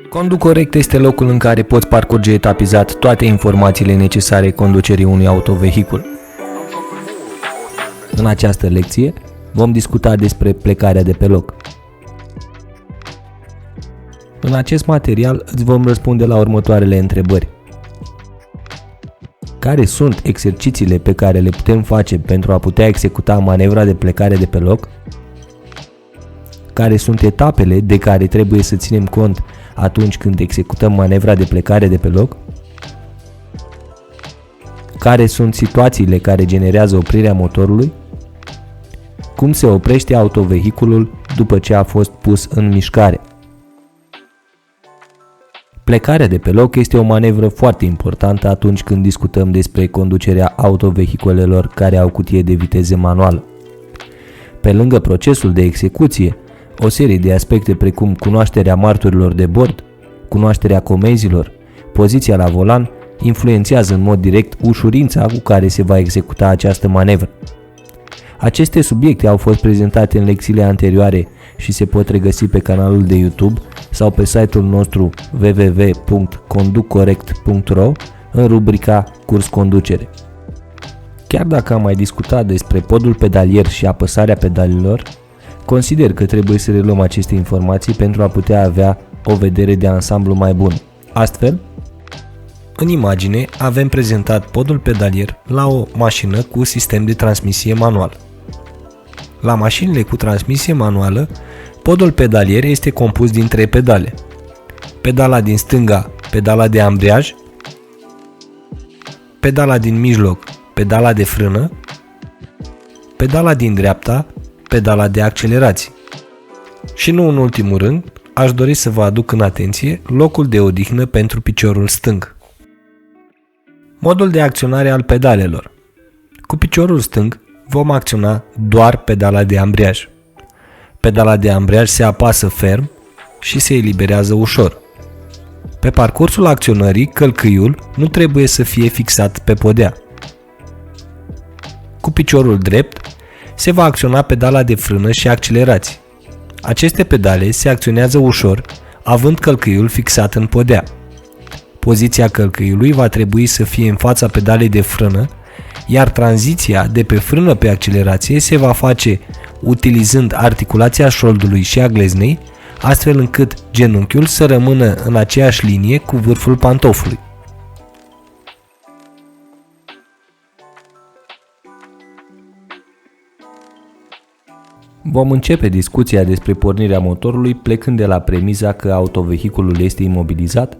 Conduc Corect este locul în care poți parcurge etapizat toate informațiile necesare conducerii unui autovehicul. În această lecție vom discuta despre plecarea de pe loc. În acest material îți vom răspunde la următoarele întrebări. Care sunt exercițiile pe care le putem face pentru a putea executa manevra de plecare de pe loc? Care sunt etapele de care trebuie să ținem cont atunci când executăm manevra de plecare de pe loc? Care sunt situațiile care generează oprirea motorului? Cum se oprește autovehiculul după ce a fost pus în mișcare? Plecarea de pe loc este o manevră foarte importantă atunci când discutăm despre conducerea autovehiculelor care au cutie de viteză manuală. Pe lângă procesul de execuție, o serie de aspecte precum cunoașterea marturilor de bord, cunoașterea comenzilor, poziția la volan, influențează în mod direct ușurința cu care se va executa această manevră. Aceste subiecte au fost prezentate în lecțiile anterioare și se pot regăsi pe canalul de YouTube sau pe site-ul nostru www.conduccorect.ro în rubrica Curs Conducere. Chiar dacă am mai discutat despre podul pedalier și apăsarea pedalelor, consider că trebuie să reluăm aceste informații pentru a putea avea o vedere de ansamblu mai bună. Astfel, în imagine avem prezentat podul pedalier la o mașină cu sistem de transmisie manual. La mașinile cu transmisie manuală, podul pedalier este compus din 3 pedale. Pedala din stânga, pedala de ambriaj, pedala din mijloc, pedala de frână, pedala din dreapta, pedala de accelerație. Și nu în ultimul rând, aș dori să vă aduc în atenție locul de odihnă pentru piciorul stâng. Modul de acționare al pedalelor. Cu piciorul stâng vom acționa doar pedala de ambriaj. Pedala de ambriaj se apasă ferm și se eliberează ușor. Pe parcursul acționării, călcâiul nu trebuie să fie fixat pe podea. Cu piciorul drept se va acționa pedala de frână și accelerație. Aceste pedale se acționează ușor, având călcâiul fixat în podea. Poziția călcâiului va trebui să fie în fața pedalei de frână, iar tranziția de pe frână pe accelerație se va face utilizând articulația șoldului și a gleznei, astfel încât genunchiul să rămână în aceeași linie cu vârful pantofului. Vom începe discuția despre pornirea motorului plecând de la premiza că autovehiculul este imobilizat,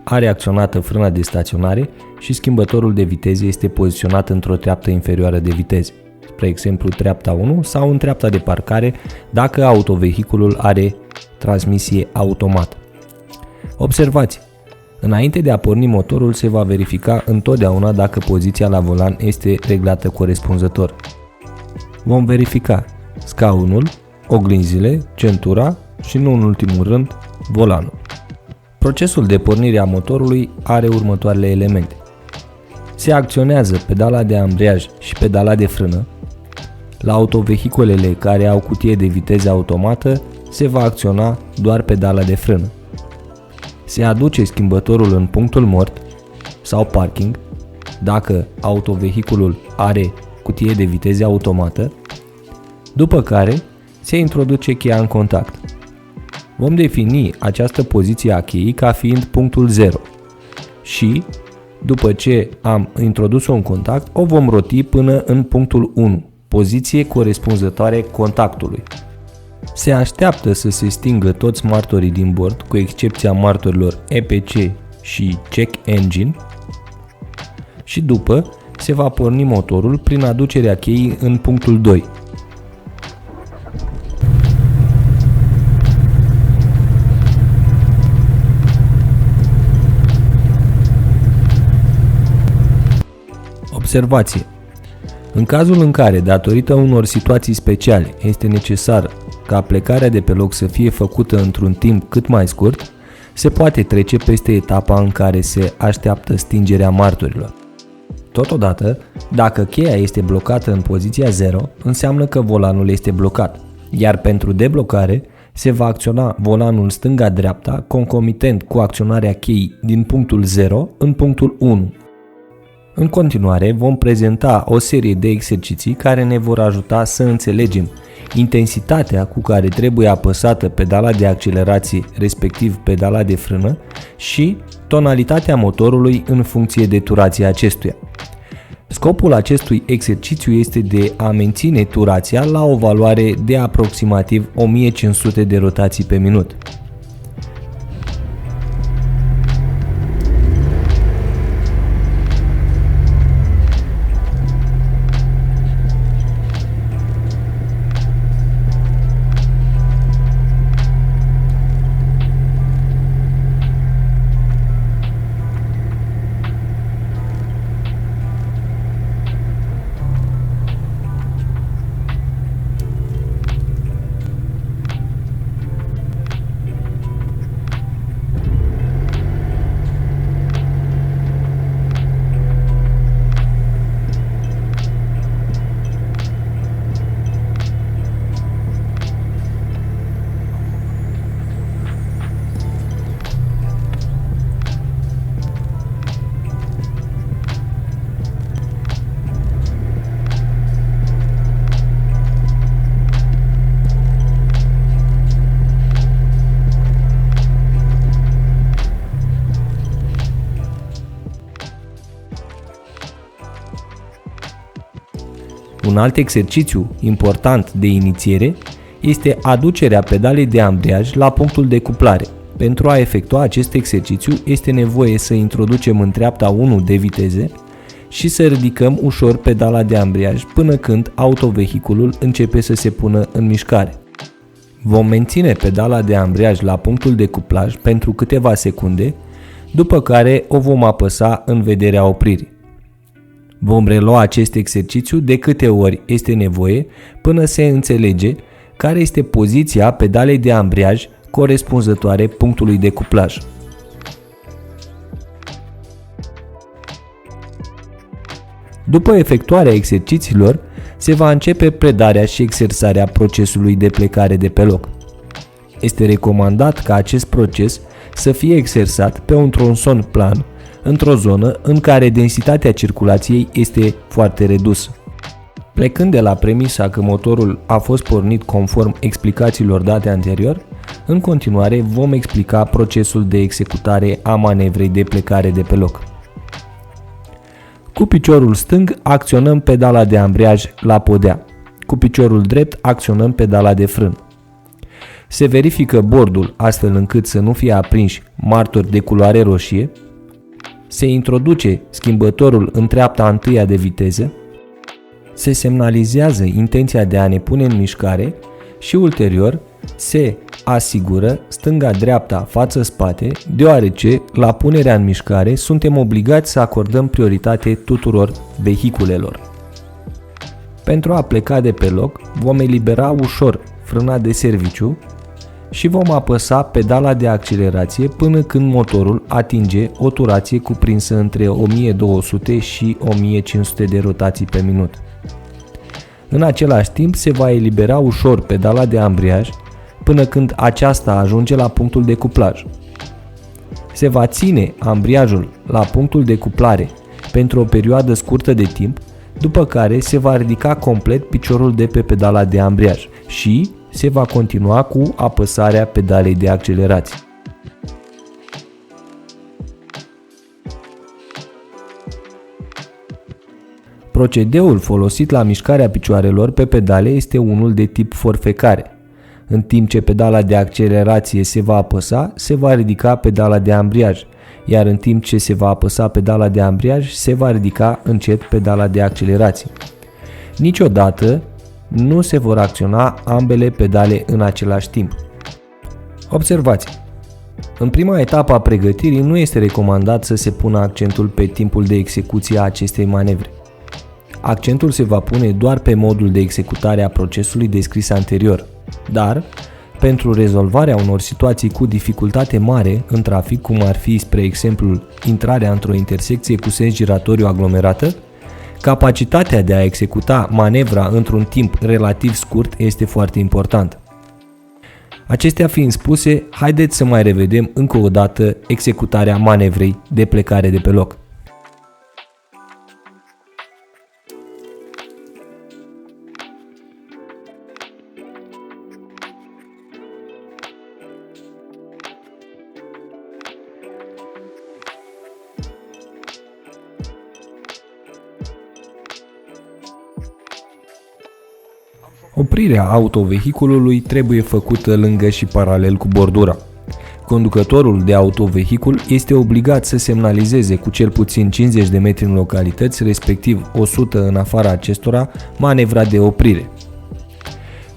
are acționată frâna de staționare și schimbătorul de viteze este poziționat într-o treaptă inferioară de viteze, spre exemplu treapta 1 sau în treapta de parcare dacă autovehiculul are transmisie automată. Observați! Înainte de a porni motorul se va verifica întotdeauna dacă poziția la volan este reglată corespunzător. Vom verifica scaunul, oglinzile, centura și, nu în ultimul rând, volanul. Procesul de pornire a motorului are următoarele elemente. Se acționează pedala de ambriaj și pedala de frână. La autovehiculele care au cutie de viteză automată se va acționa doar pedala de frână. Se aduce schimbătorul în punctul mort sau parking dacă autovehiculul are cutie de viteză automată, după care se introduce cheia în contact. Vom defini această poziție a cheii ca fiind punctul 0 și, după ce am introdus-o în contact, o vom roti până în punctul 1, poziție corespunzătoare contactului. Se așteaptă să se stingă toți martorii din bord, cu excepția martorilor EPC și Check Engine, și după se va porni motorul prin aducerea cheii în punctul 2. Observație. În cazul în care, datorită unor situații speciale, este necesar ca plecarea de pe loc să fie făcută într-un timp cât mai scurt, se poate trece peste etapa în care se așteaptă stingerea martorilor. Totodată, dacă cheia este blocată în poziția 0, înseamnă că volanul este blocat, iar pentru deblocare se va acționa volanul stânga-dreapta concomitent cu acționarea cheii din punctul 0 în punctul 1. În continuare vom prezenta o serie de exerciții care ne vor ajuta să înțelegem intensitatea cu care trebuie apăsată pedala de accelerație, respectiv pedala de frână, și tonalitatea motorului în funcție de turația acestuia. Scopul acestui exercițiu este de a menține turația la o valoare de aproximativ 1500 de rotații pe minut. Un alt exercițiu important de inițiere este aducerea pedalei de ambriaj la punctul de cuplare. Pentru a efectua acest exercițiu este nevoie să introducem în treapta 1 de viteze și să ridicăm ușor pedala de ambriaj până când autovehiculul începe să se pună în mișcare. Vom menține pedala de ambriaj la punctul de cuplaj pentru câteva secunde, după care o vom apăsa în vederea opririi. Vom relua acest exercițiu de câte ori este nevoie până se înțelege care este poziția pedalei de ambriaj corespunzătoare punctului de cuplaj. După efectuarea exercițiilor, se va începe predarea și exersarea procesului de plecare de pe loc. Este recomandat ca acest proces să fie exersat pe un tronson plan, într-o zonă în care densitatea circulației este foarte redusă. Plecând de la premisa că motorul a fost pornit conform explicațiilor date anterior, în continuare vom explica procesul de executare a manevrei de plecare de pe loc. Cu piciorul stâng acționăm pedala de ambriaj la podea. Cu piciorul drept acționăm pedala de frân. Se verifică bordul astfel încât să nu fie aprinși martori de culoare roșie. Se introduce schimbătorul în treapta întâia de viteză. Se semnalizează intenția de a ne pune în mișcare și ulterior se asigură stânga-dreapta față-spate, deoarece la punerea în mișcare suntem obligați să acordăm prioritate tuturor vehiculelor. Pentru a pleca de pe loc, vom elibera ușor frâna de serviciu și vom apăsa pedala de accelerație până când motorul atinge o turație cuprinsă între 1200 și 1500 de rotații pe minut. În același timp se va elibera ușor pedala de ambriaj până când aceasta ajunge la punctul de cuplaj. Se va ține ambriajul la punctul de cuplare pentru o perioadă scurtă de timp, după care se va ridica complet piciorul de pe pedala de ambriaj și se va continua cu apăsarea pedalei de accelerație. Procedeul folosit la mișcarea picioarelor pe pedale este unul de tip forfecare. În timp ce pedala de accelerație se va apăsa, se va ridica pedala de ambriaj, iar în timp ce se va apăsa pedala de ambriaj, se va ridica încet pedala de accelerație. Niciodată nu se vor acționa ambele pedale în același timp. Observați! În prima etapă a pregătirii nu este recomandat să se pună accentul pe timpul de execuție a acestei manevre. Accentul se va pune doar pe modul de executare a procesului descris anterior, dar pentru rezolvarea unor situații cu dificultate mare în trafic, cum ar fi, spre exemplu, intrarea într-o intersecție cu sens giratoriu aglomerată, capacitatea de a executa manevra într-un timp relativ scurt este foarte importantă. Acestea fiind spuse, haideți să mai revedem încă o dată executarea manevrei de plecare de pe loc. Oprirea autovehiculului trebuie făcută lângă și paralel cu bordura. Conducătorul de autovehicul este obligat să semnalizeze cu cel puțin 50 de metri în localități, respectiv 100 în afara acestora, manevra de oprire.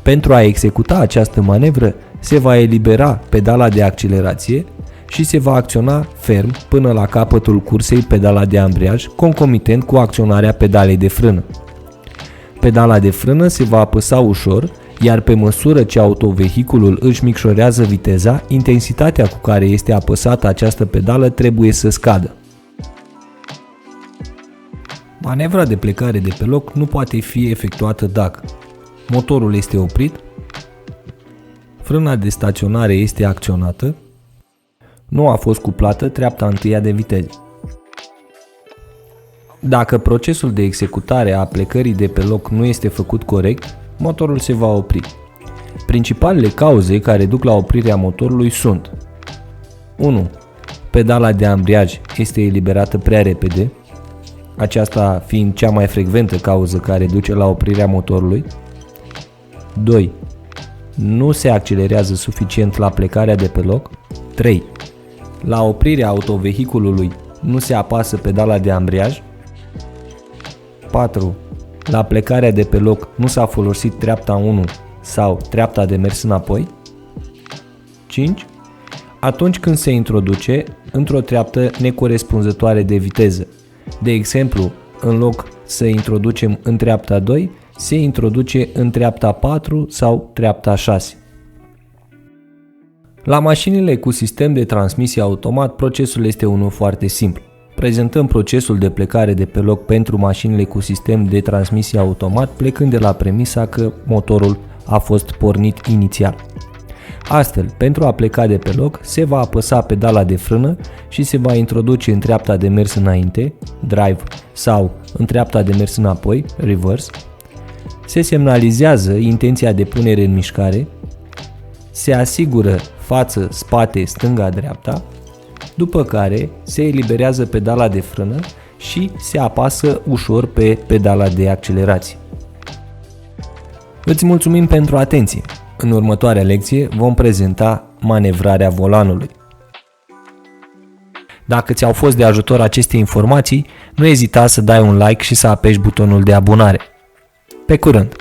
Pentru a executa această manevră, se va elibera pedala de accelerație și se va acționa ferm până la capătul cursei pedala de ambriaj, concomitent cu acționarea pedalei de frână. Pedala de frână se va apăsa ușor, iar pe măsură ce autovehiculul își micșorează viteza, intensitatea cu care este apăsată această pedală trebuie să scadă. Manevra de plecare de pe loc nu poate fi efectuată dacă motorul este oprit, frâna de staționare este acționată, nu a fost cuplată treapta întâia de viteză. Dacă procesul de executare a plecării de pe loc nu este făcut corect, motorul se va opri. Principalele cauze care duc la oprirea motorului sunt 1. Pedala de ambriaj este eliberată prea repede, aceasta fiind cea mai frecventă cauză care duce la oprirea motorului. 2. Nu se accelerează suficient la plecarea de pe loc. 3. La oprirea autovehiculului nu se apasă pedala de ambriaj. 4. La plecarea de pe loc nu s-a folosit treapta 1 sau treapta de mers înapoi. 5. Atunci când se introduce într-o treaptă necorespunzătoare de viteză. De exemplu, în loc să introducem în treapta 2, se introduce în treapta 4 sau treapta 6. La mașinile cu sistem de transmisie automat, procesul este unul foarte simplu. Prezentăm procesul de plecare de pe loc pentru mașinile cu sistem de transmisie automat, plecând de la premisa că motorul a fost pornit inițial. Astfel, pentru a pleca de pe loc, se va apăsa pedala de frână și se va introduce în treapta de mers înainte, drive, sau în treapta de mers înapoi, reverse. Se semnalizează intenția de punere în mișcare, se asigură față, spate, stânga, dreapta, după care se eliberează pedala de frână și se apasă ușor pe pedala de accelerație. Îți mulțumim pentru atenție! În următoarea lecție vom prezenta manevrarea volanului. Dacă ți-au fost de ajutor aceste informații, nu ezita să dai un like și să apeși butonul de abonare. Pe curând!